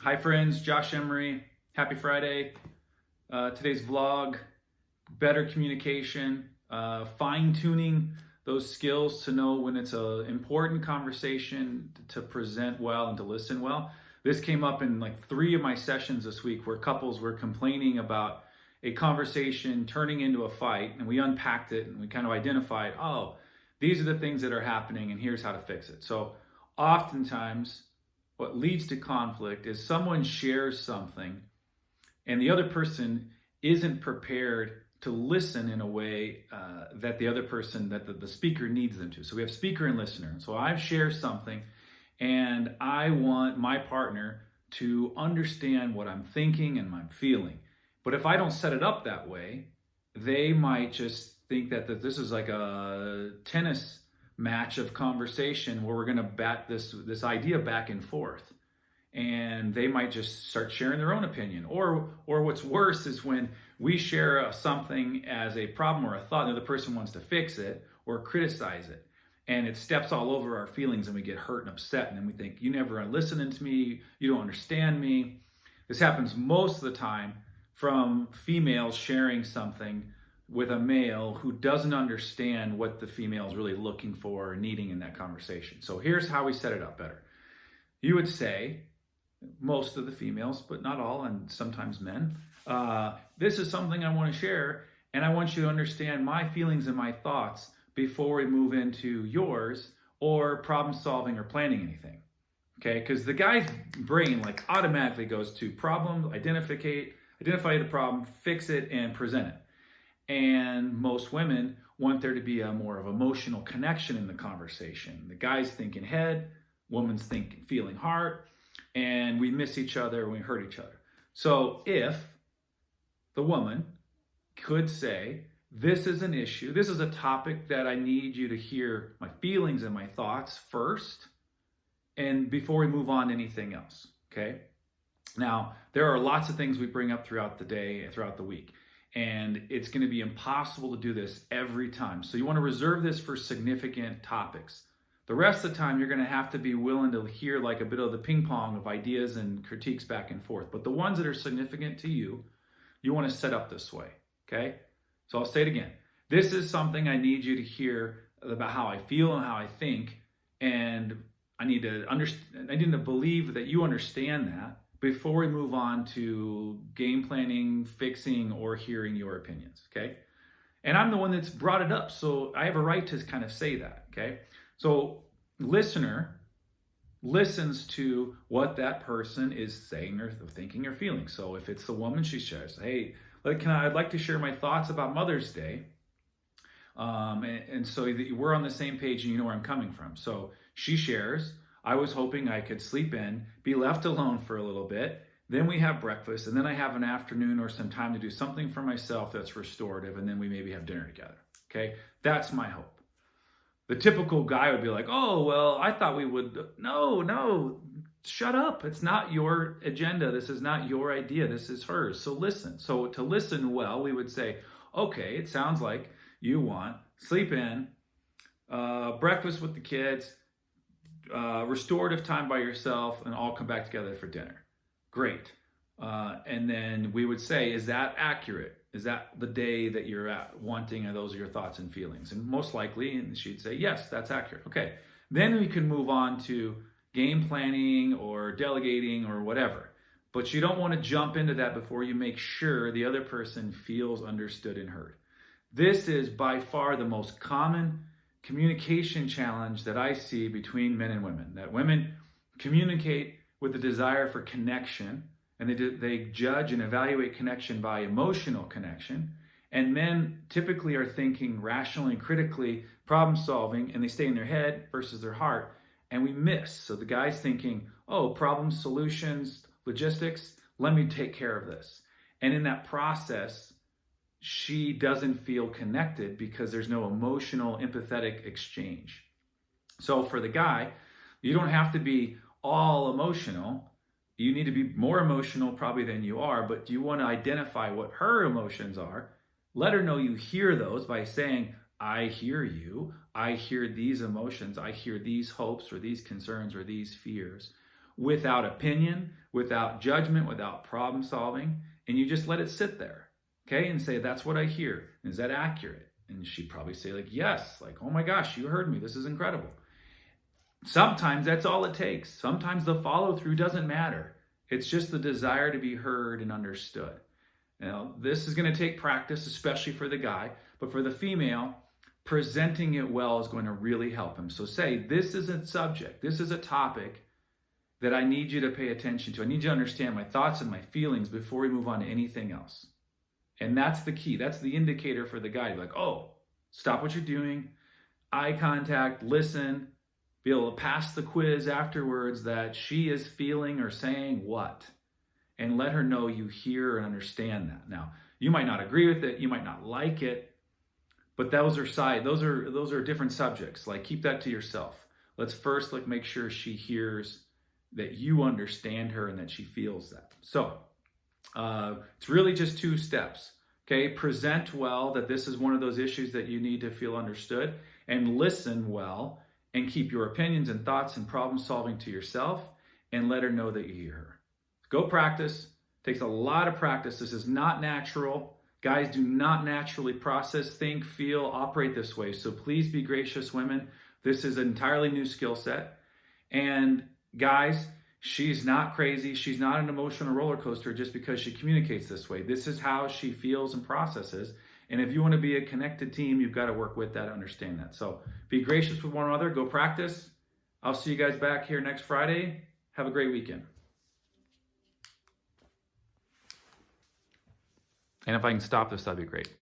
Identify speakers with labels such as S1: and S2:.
S1: Hi friends, Josh Emery. Happy Friday. Today's vlog, better communication, fine-tuning those skills to know when it's an important conversation to present well and to listen well. This came up in like 3 of my sessions this week where couples were complaining about a conversation turning into a fight, and we unpacked it and we kind of identified, oh, these are the things that are happening and here's how to fix it. So oftentimes what leads to conflict is someone shares something and the other person isn't prepared to listen in a way that the other person, that the speaker needs them to. So we have speaker and listener. So I've shared something and I want my partner to understand what I'm thinking and I'm feeling. But if I don't set it up that way, they might just think that this is like a tennis match of conversation where we're going to bat this idea back and forth, and they might just start sharing their own opinion. Or what's worse is when we share something as a problem or a thought and the other person wants to fix it or criticize it, and it steps all over our feelings and we get hurt and upset, and then we think, you never are listening to me, you don't understand me. This happens most of the time from females sharing something with a male who doesn't understand what the female is really looking for or needing in that conversation. So here's how we set it up better. You would say, most of the females, but not all, and sometimes men, this is something I want to share, and I want you to understand my feelings and my thoughts before we move into yours or problem solving or planning anything. Okay, because the guy's brain like automatically goes to problem, identify the problem, fix it, and present it. And most women want there to be a more of emotional connection in the conversation. The guy's thinking head, woman's thinking feeling heart, and we miss each other and we hurt each other. So if the woman could say, this is an issue, this is a topic that I need you to hear my feelings and my thoughts first, and before we move on to anything else, okay? Now, there are lots of things we bring up throughout the day, throughout the week, and it's going to be impossible to do this every time. So you want to reserve this for significant topics. The rest of the time, you're going to have to be willing to hear like a bit of the ping pong of ideas and critiques back and forth. But the ones that are significant to you, you want to set up this way, okay? So I'll say it again. This is something I need you to hear about how I feel and how I think, and I need to believe that you understand that before we move on to game planning, fixing, or hearing your opinions, okay? And I'm the one that's brought it up, so I have a right to kind of say that, okay? So listener listens to what that person is saying or thinking or feeling. So if it's the woman, she shares, hey, I'd like to share my thoughts about Mother's Day. And so we're on the same page and you know where I'm coming from. So she shares, I was hoping I could sleep in, be left alone for a little bit. Then we have breakfast, and then I have an afternoon or some time to do something for myself that's restorative, and then we maybe have dinner together. Okay? That's my hope. The typical guy would be like, oh, well, I thought we would. No, shut up. It's not your agenda. This is not your idea. This is hers. So listen. So to listen well, we would say, okay, it sounds like you want sleep in, breakfast with the kids, restorative time by yourself, and all come back together for dinner. Great. And then we would say, is that accurate? Is that the day that you're at wanting, and those are your thoughts and feelings? And most likely, and she'd say, yes, that's accurate. Okay. Then we can move on to game planning or delegating or whatever. But you don't want to jump into that before you make sure the other person feels understood and heard. This is by far the most common communication challenge that I see between men and women, that women communicate with the desire for connection, and they judge and evaluate connection by emotional connection, and men typically are thinking rationally and critically, problem solving, and they stay in their head versus their heart, and we miss. So the guy's thinking, oh, problems, solutions, logistics, let me take care of this. And in that process, she doesn't feel connected because there's no emotional, empathetic exchange. So for the guy, you don't have to be all emotional. You need to be more emotional probably than you are, but you want to identify what her emotions are. Let her know you hear those by saying, I hear you. I hear these emotions. I hear these hopes or these concerns or these fears. without opinion, without judgment, without problem solving, and you just let it sit there, okay? And say, that's what I hear. Is that accurate? And she'd probably say like, yes, like, oh my gosh, you heard me. This is incredible. Sometimes that's all it takes. Sometimes the follow through doesn't matter. It's just the desire to be heard and understood. Now, this is going to take practice, especially for the guy, but for the female, presenting it well is going to really help him. So say, this is a subject, this is a topic that I need you to pay attention to. I need you to understand my thoughts and my feelings before we move on to anything else. And that's the key. That's the indicator for the guy. You're like, oh, stop what you're doing, eye contact, listen, be able to pass the quiz afterwards that she is feeling or saying what, and let her know you hear and understand that. Now, you might not agree with it, you might not like it, but those are different subjects. Like, keep that to yourself. Let's first make sure she hears that you understand her and that she feels that. So it's really just 2 steps. Okay, present well that this is one of those issues that you need to feel understood, and listen well and keep your opinions and thoughts and problem solving to yourself, and let her know that you hear her. Go practice. Takes a lot of practice. This is not natural. Guys do not naturally process, think, feel, operate this way. So please be gracious, women. This is an entirely new skill set. And guys, she's not crazy. She's not an emotional roller coaster just because she communicates this way. This is how she feels and processes. And if you want to be a connected team, you've got to work with that, understand that. So be gracious with one another. Go practice. I'll see you guys back here next Friday. Have a great weekend. And if I can stop this, that'd be great.